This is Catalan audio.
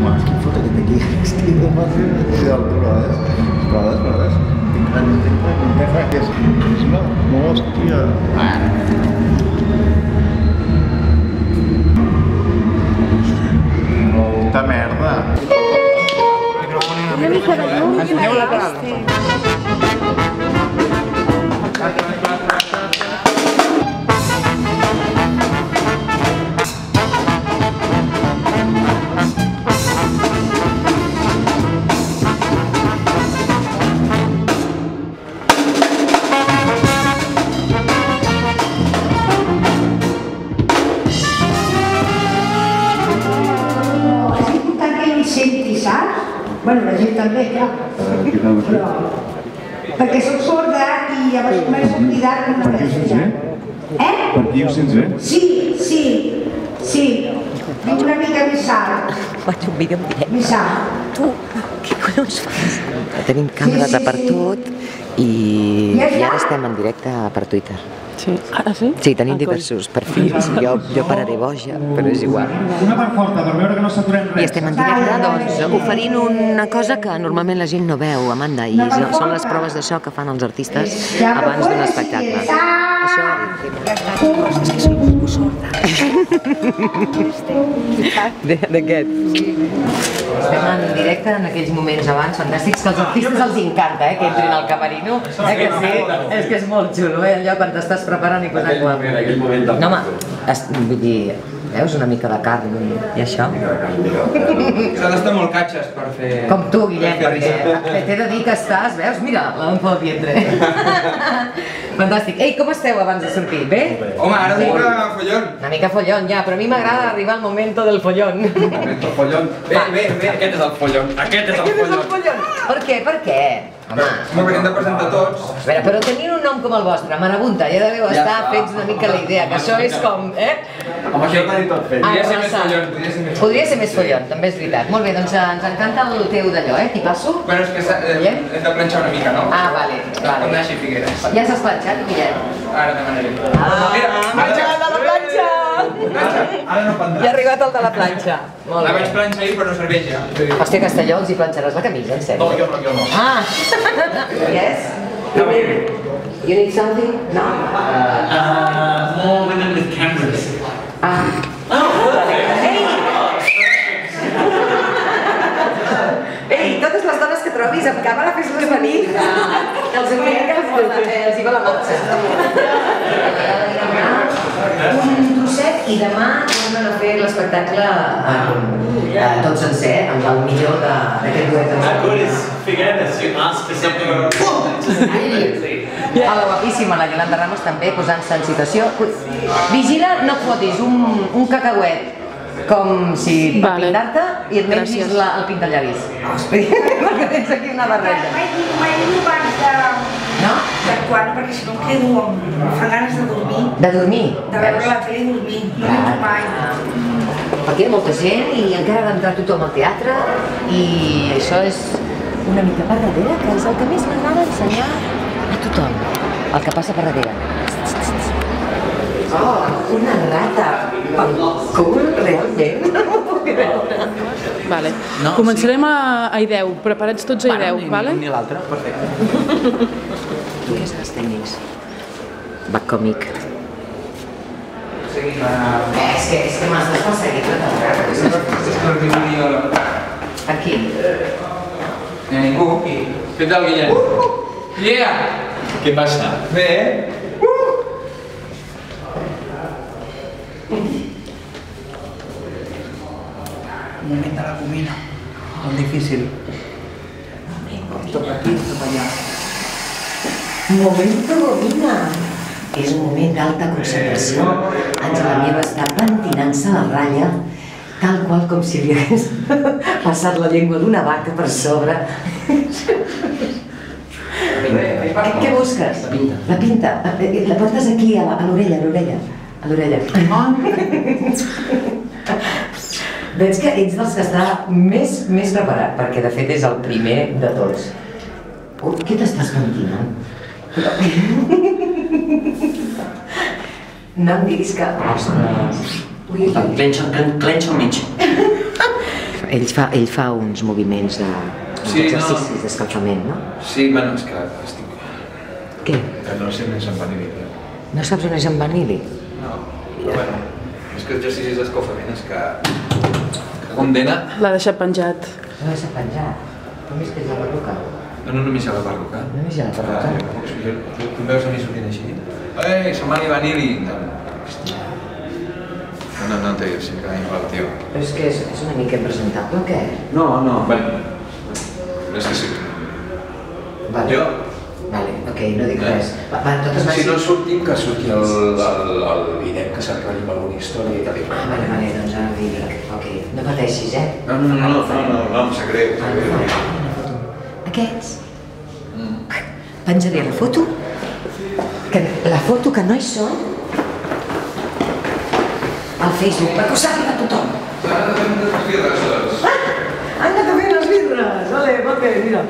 Home, quin foto que té aquí. Estic de massa de l'altura, Proves? No té res, que és no, hòstia. Molta merda. Una mica de llum. Aneu lateral. Bueno, la gent també, clar. Però... Perquè soc sorda i llavors començo a oblidar que no Per què ho sents bé? Per què ho sents bé? Sí. Dic una mica més alt. Faig un vídeo en directe. Més alt. Tu, què collons fas? Tenim càmeres per tot i ara estem en directe per Twitter. Sí. Ah, sí? Sí, tenim diversos perfils. Jo pararé boja, però és igual. Una part forta per veure que no saturem res. I estem en directe, doncs, oferint una cosa que normalment la gent no veu, Amanda, i són les proves de so que fan els artistes abans d'un espectacle. Això... És que soy molt sorda. D'aquest. Estem en directe en aquells moments abans fantàstics que als artistes els encanta, que entrin al camerino. Que sí? És que és molt xulo, allò quan t'estàs preparant i posant guapo. No, home, vull dir, veus una mica de carn i això? S'ha d'estar molt catxes per fer... Com tu, Guillem, perquè t'he de dir que estàs, veus? Mira, la lampa del vientre. Fantàstic. Ei, com esteu abans de sortir? Bé? Home, ara una mica follón. Una mica follón, ja, però a mi m'agrada arribar al momento del follón. Momento follón. Bé, aquest és el follón. Aquest és el follón. Per què? Per què? Home. Molt bé, hem de presentar tots. A veure, però tenint un nom com el vostre, Marabunta, ja deveu estar fets una mica la idea, que això és com, Home, això ho tenim tot fet. Podria ser més follón, Podria ser més follón, també és veritat. Molt bé, doncs ens encanta el teu d'allò, T'hi passo? Bueno, és que hem de planxar una mica, no? Ah, vale. Com d'així, Figueres. Ja s'has planxat, Guillem? Ara demanaré. Ha arribat el de la planxa! Ara no pendrà. Ja ha arribat el de la planxa. Molt La bé. vaig planxar ahir, però no serveix ja. Hòstia, Castelló, els hi planxaràs la camisa, en sèrio? No, jo no. Ah! Yes? You need something? No? More women with cameras. Ei, totes les dones que trobis amb càmera, fes-les venir. Els enviem que els hi va la marxa. Un trosset i demà tornen a fer l'espectacle tot sencer, amb el millor d'aquest duet. How good is Figueres? You ask for something. A la guapíssima, la Yolanda Ramos també posant-se en situació. Vigila, no et fotis un cacauet com si per pintar-te i et mengis el pintallavis. Perquè tens aquí una barreja. Mai diu abans d'actuar, perquè si no em quedo amb ganes de dormir. De dormir? De veure la tele i dormir. No menjo mai. Perquè hi ha molta gent i encara ha d'entrar tothom al teatre i això és una mica per darrere, que és el que més m'agrada ensenyar a tothom, el que passa per darrere. Oh, una rata! Cool, realment? Vale. Començarem a I10, preparats tots a I10, vale? Ni l'altre, perfecte. Tu què saps tècnics? Va còmic. És que m'has de perseguir tot el rato. És que no tinc Aquí. ni a ningú. Què tal, Guillem? Yeah! Què passa? Bé, Moment de la comina, molt difícil. Tot aquí, tot allà. Momento domina. És un moment d'alta concentració. Àngela meva està pentinant-se la ratlla, tal qual com si li hagués passat la llengua d'una vaca per sobre. Què busques? La pinta. La portes aquí, a l'orella, a l'orella. Veig que ets dels que està més preparat, perquè de fet és el primer de tots. Què t'estàs pentinant? No em diguis que... Ostres... Clenxa al mig. Ell fa uns moviments d'exercicis d'escalfament, no? Sí, bueno, és que estic... Què? Que no sé més en vanili. No saps on és en vanili? No, però bueno, és que exercicis d'escalfament és que condena... L'ha deixat penjat. No l'ha deixat penjat. Només que és la perruca. No, només hi ha la perruca. Només hi ha la perruca. Tu em veus a mi sortint així? Ei, som Ali Vanili! Hòstia. No té sí que igual, tio. Però és que és una mica impresentable o què? No, bueno. És que sí. Vale. Jo? Vale, ok, no dic res. Va, de totes Si no sortim, que surti el vídeo que s'enrotlli amb alguna història i tal. Vale, doncs ara vinga. Ok, no pateixis, eh? No, em sap greu. Aquests? Penjaré la foto. La foto que no hi són al Facebook, perquè ho sàpiga tothom. S'han de fer unes birres, doncs. Han de fer les birres! Vale, mira.